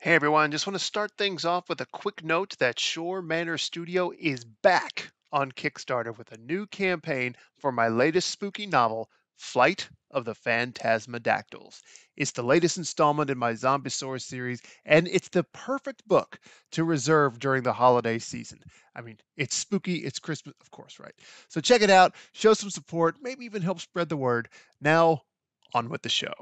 Hey everyone, just want to start things off with a quick note that Schorr Manor Studio is back on Kickstarter with a new campaign for my latest spooky novel, Flight of the Phantasmadactyls. It's the latest installment in my Zombiesaurus series, and it's the perfect book to reserve during the holiday season. I mean, it's spooky, it's Christmas, of course, right? So check it out, show some support, maybe even help spread the word. Now, on with the show.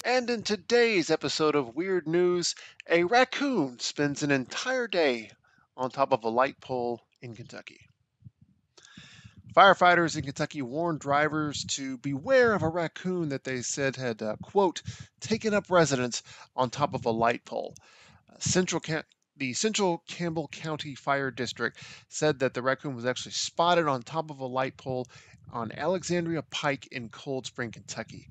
And in today's episode of Weird News, a raccoon spends an entire day on top of a light pole in Kentucky. Firefighters in Kentucky warned drivers to beware of a raccoon that they said had, quote, taken up residence on top of a light pole. The Central Campbell County Fire District said that the raccoon was actually spotted on top of a light pole on Alexandria Pike in Cold Spring, Kentucky.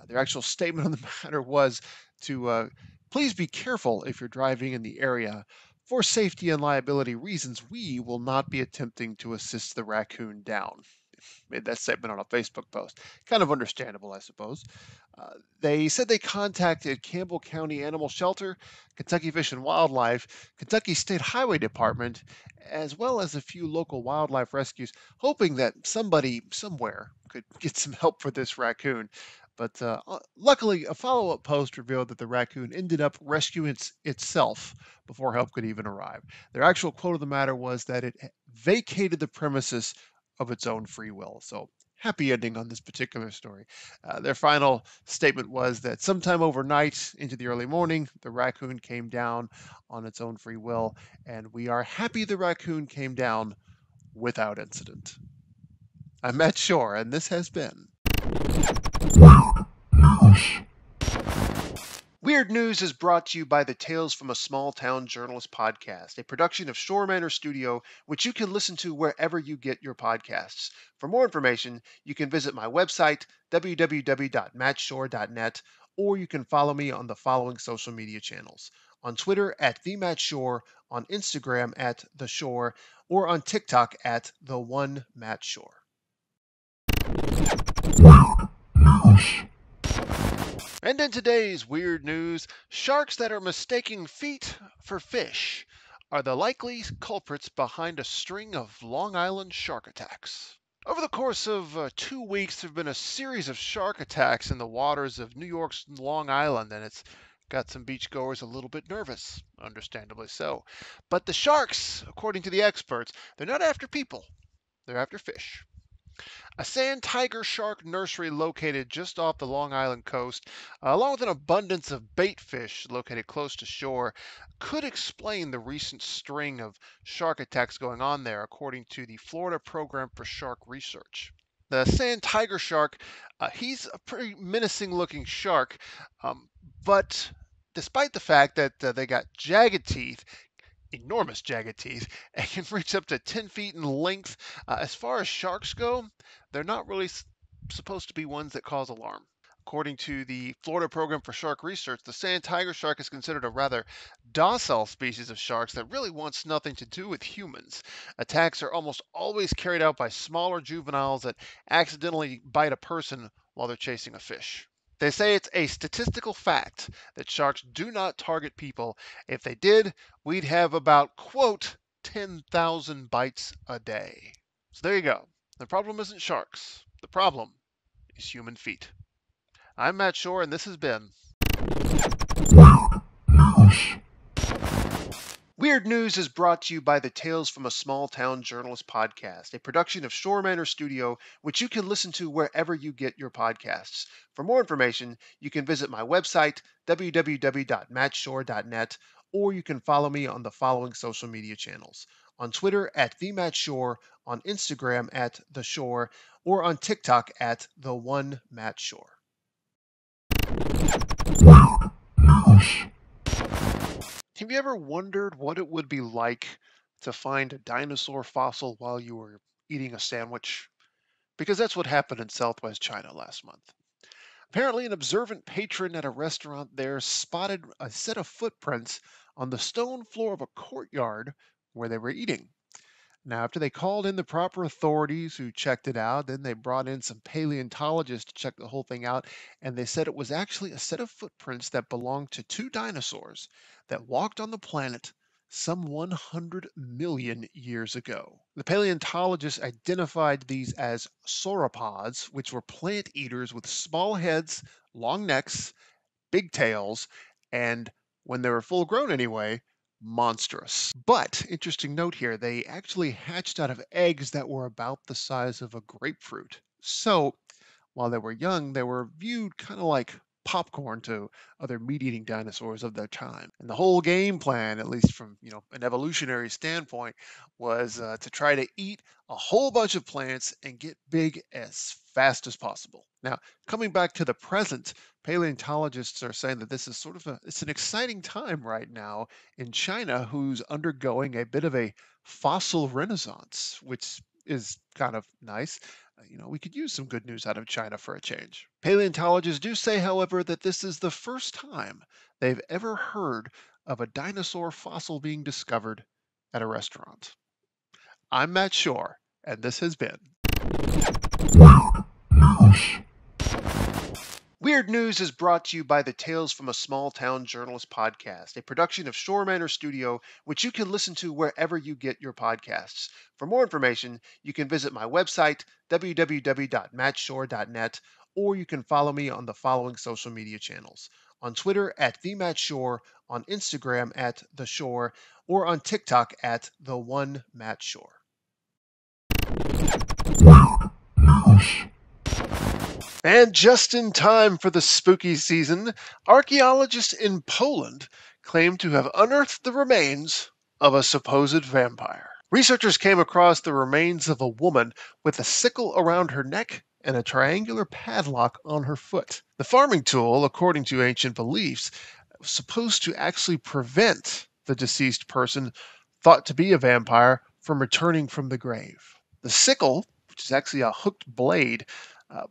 Their actual statement on the matter was to please be careful if you're driving in the area. For safety and liability reasons, we will not be attempting to assist the raccoon down. Made that statement on a Facebook post. Kind of understandable, I suppose. They said they contacted Campbell County Animal Shelter, Kentucky Fish and Wildlife, Kentucky State Highway Department, as well as a few local wildlife rescues, hoping that somebody somewhere could get some help for this raccoon. But luckily, a follow-up post revealed that the raccoon ended up rescuing itself before help could even arrive. Their actual quote of the matter was that it vacated the premises of its own free will. So happy ending on this particular story. Their final statement was that sometime overnight into the early morning, the raccoon came down on its own free will, and we are happy the raccoon came down without incident. I'm Matt Schorr, and this has been Weird News is brought to you by the Tales from a Small Town Journalist podcast, a production of Schorr Manor Studio, which you can listen to wherever you get your podcasts. For more information, you can visit my website, www.mattschorr.net, or you can follow me on the following social media channels. On Twitter at @TheMattSchorr, on Instagram at @TheSchorr, or on TikTok at @TheOneMattSchorr. And in today's weird news, sharks that are mistaking feet for fish are the likely culprits behind a string of Long Island shark attacks. Over the course of 2 weeks, there have been a series of shark attacks in the waters of New York's Long Island, and it's got some beachgoers a little bit nervous, understandably so. But the sharks, according to the experts, they're not after people, they're after fish. A sand tiger shark nursery located just off the Long Island coast, along with an abundance of bait fish located close to shore, could explain the recent string of shark attacks going on there, according to the Florida Program for Shark Research. The sand tiger shark, he's a pretty menacing looking shark, but despite the fact that they got jagged teeth, enormous jagged teeth, and can reach up to 10 feet in length. As far as sharks go, they're not really supposed to be ones that cause alarm. According to the Florida Program for Shark Research, the sand tiger shark is considered a rather docile species of sharks that really wants nothing to do with humans. Attacks are almost always carried out by smaller juveniles that accidentally bite a person while they're chasing a fish. They say it's a statistical fact that sharks do not target people. If they did, we'd have about, quote, 10,000 bites a day. So there you go. The problem isn't sharks. The problem is human feet. I'm Matt Schorr, and this has been Weird News is brought to you by the Tales from a Small Town Journalist podcast, a production of Schorr Manor Studio, which you can listen to wherever you get your podcasts. For more information, you can visit my website, www.mattschorr.net, or you can follow me on the following social media channels. On Twitter at @TheMattSchorr, on Instagram at @TheSchorr, or on TikTok at @TheOneMattSchorr. Have you ever wondered what it would be like to find a dinosaur fossil while you were eating a sandwich? Because that's what happened in Southwest China last month. Apparently, an observant patron at a restaurant there spotted a set of footprints on the stone floor of a courtyard where they were eating. Now, after they called in the proper authorities who checked it out, then they brought in some paleontologists to check the whole thing out, and they said it was actually a set of footprints that belonged to two dinosaurs that walked on the planet some 100 million years ago. The paleontologists identified these as sauropods, which were plant eaters with small heads, long necks, big tails, and when they were full grown anyway, monstrous. But interesting note here, they actually hatched out of eggs that were about the size of a grapefruit. So while they were young, they were viewed kind of like popcorn to other meat-eating dinosaurs of their time. And the whole game plan, at least from an evolutionary standpoint, was to try to eat a whole bunch of plants and get big as fast as possible. Now, coming back to the present, paleontologists are saying that this is it's an exciting time right now in China, who's undergoing a bit of a fossil renaissance, which is kind of nice. We could use some good news out of China for a change. Paleontologists do say, however, that this is the first time they've ever heard of a dinosaur fossil being discovered at a restaurant. I'm Matt Schorr, and this has been Weird News is brought to you by the Tales from a Small Town Journalist podcast, a production of Schorr Manor Studio, which you can listen to wherever you get your podcasts. For more information, you can visit my website, www.mattshore.net, or you can follow me on the following social media channels. On Twitter at @TheMattShore, on Instagram at TheShore, or on TikTok at @TheOneMattShore. And just in time for the spooky season, archaeologists in Poland claim to have unearthed the remains of a supposed vampire. Researchers came across the remains of a woman with a sickle around her neck and a triangular padlock on her foot. The farming tool, according to ancient beliefs, was supposed to actually prevent the deceased person, thought to be a vampire, from returning from the grave. The sickle, which is actually a hooked blade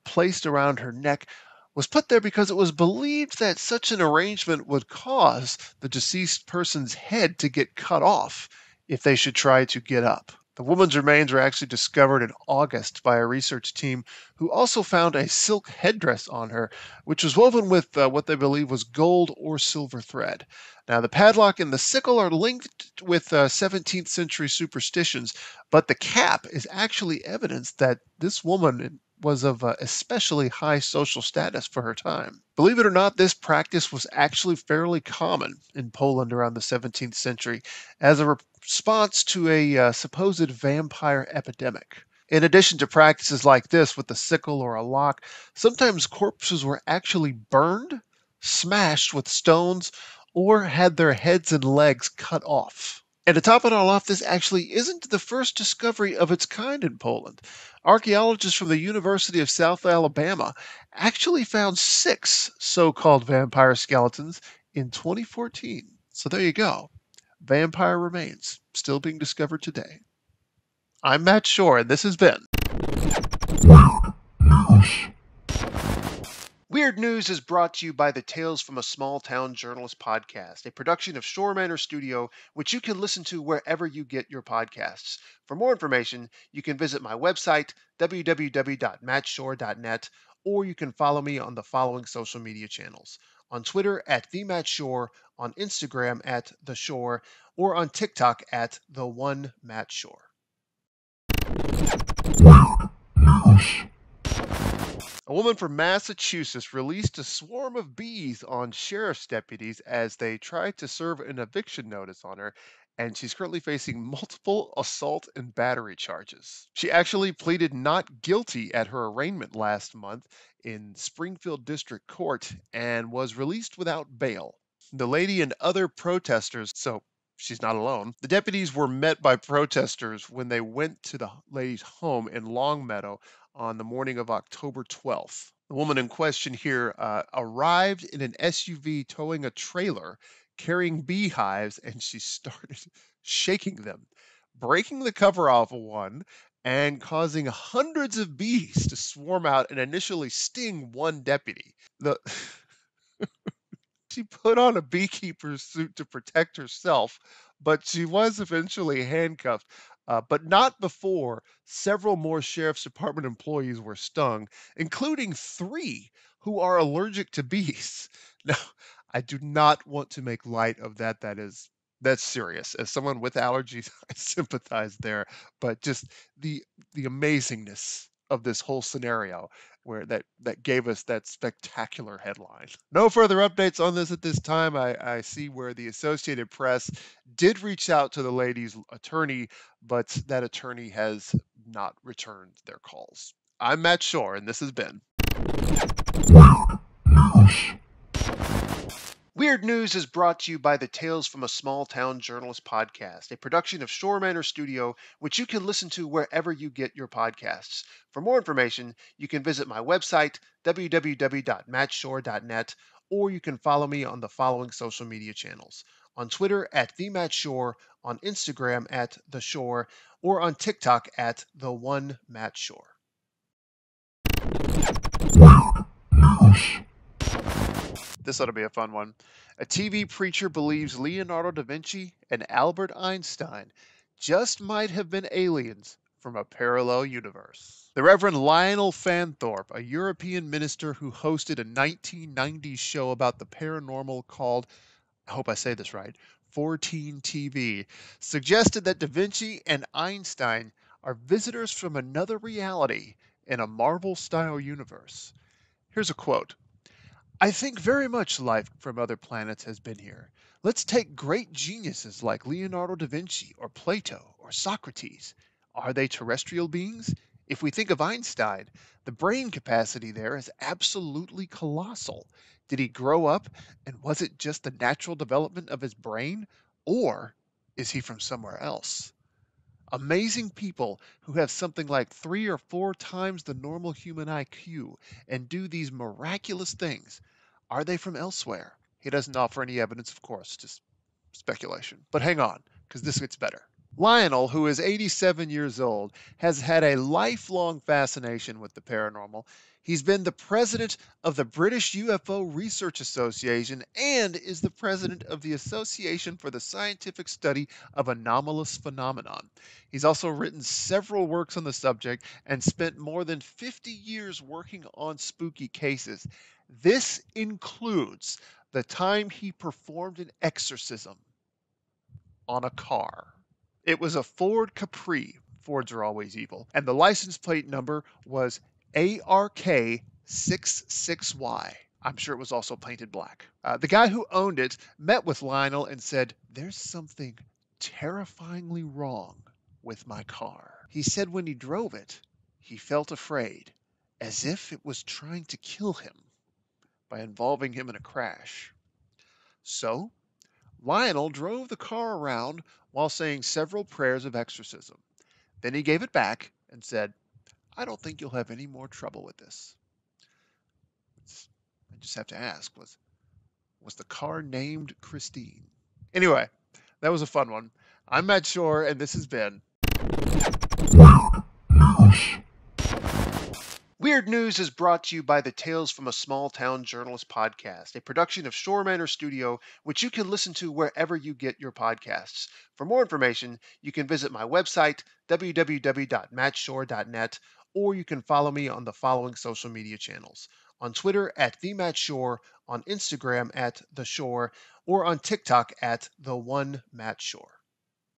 placed around her neck, was put there because it was believed that such an arrangement would cause the deceased person's head to get cut off if they should try to get up. The woman's remains were actually discovered in August by a research team who also found a silk headdress on her, which was woven with what they believe was gold or silver thread. Now, the padlock and the sickle are linked with 17th century superstitions, but the cap is actually evidence that this woman was of especially high social status for her time. Believe it or not, this practice was actually fairly common in Poland around the 17th century as a response to a supposed vampire epidemic. In addition to practices like this with the sickle or a lock, sometimes corpses were actually burned, smashed with stones, or had their heads and legs cut off. And to top it all off, this actually isn't the first discovery of its kind in Poland. Archaeologists from the University of South Alabama actually found 6 so-called vampire skeletons in 2014. So there you go. Vampire remains still being discovered today. I'm Matt Schorr, and this has been Weird News is brought to you by the Tales from a Small Town Journalist podcast, a production of Schorr Manor Studio, which you can listen to wherever you get your podcasts. For more information, you can visit my website, www.mattshore.net, or you can follow me on the following social media channels. On Twitter at @TheMattShore, on Instagram at TheShore, or on TikTok at @TheOneMattShore. A woman from Massachusetts released a swarm of bees on sheriff's deputies as they tried to serve an eviction notice on her, and she's currently facing multiple assault and battery charges. She actually pleaded not guilty at her arraignment last month in Springfield District Court and was released without bail. The lady and other protesters, so she's not alone. The deputies were met by protesters when they went to the lady's home in Longmeadow on the morning of October 12th. The woman in question here arrived in an SUV towing a trailer carrying beehives, and she started shaking them, breaking the cover off of one and causing hundreds of bees to swarm out and initially sting one deputy. She put on a beekeeper's suit to protect herself, but she was eventually handcuffed. but not before several more sheriff's department employees were stung, including 3 who are allergic to bees. Now, I do not want to make light of that. That's serious. As someone with allergies, I sympathize there, but just the amazingness of this whole scenario where that gave us that spectacular headline. No further updates on this at this time. I see where the Associated Press did reach out to the lady's attorney, but that attorney has not returned their calls. I'm Matt Schorr, and this has been Weird News is brought to you by the Tales from a Small Town Journalist podcast, a production of Schorr Manor Studio, which you can listen to wherever you get your podcasts. For more information, you can visit my website, www.mattshore.net, or you can follow me on the following social media channels. On Twitter at @TheMattShore, on Instagram at TheShore, or on TikTok at @TheOneMattShore. This ought to be a fun one. A TV preacher believes Leonardo da Vinci and Albert Einstein just might have been aliens from a parallel universe. The Reverend Lionel Fanthorpe, a European minister who hosted a 1990s show about the paranormal called, I hope I say this right, 14 TV, suggested that da Vinci and Einstein are visitors from another reality in a Marvel-style universe. Here's a quote. I think very much life from other planets has been here. Let's take great geniuses like Leonardo da Vinci or Plato or Socrates. Are they terrestrial beings? If we think of Einstein, the brain capacity there is absolutely colossal. Did he grow up and was it just the natural development of his brain? Or is he from somewhere else? Amazing people who have something like 3 or 4 times the normal human IQ and do these miraculous things. Are they from elsewhere? He doesn't offer any evidence, of course, just speculation. But hang on, because this gets better. Lionel, who is 87 years old, has had a lifelong fascination with the paranormal. He's been the president of the British UFO Research Association and is the president of the Association for the Scientific Study of Anomalous Phenomenon. He's also written several works on the subject and spent more than 50 years working on spooky cases. This includes the time he performed an exorcism on a car. It was a Ford Capri. Fords are always evil. And the license plate number was ARK66Y. I'm sure it was also painted black. The guy who owned it met with Lionel and said, "There's something terrifyingly wrong with my car." He said when he drove it, he felt afraid, as if it was trying to kill him by involving him in a crash. So Lionel drove the car around while saying several prayers of exorcism. Then he gave it back and said, "I don't think you'll have any more trouble with this." I just have to ask, was the car named Christine? Anyway, that was a fun one. I'm Matt Shore, and this has been Weird News is brought to you by the Tales from a Small Town Journalist podcast, a production of Schorr Manor Studio, which you can listen to wherever you get your podcasts. For more information, you can visit my website, www.mattshore.net, or you can follow me on the following social media channels. On Twitter at @TheMattShore, on Instagram at TheShore, or on TikTok at @TheOneMattShore.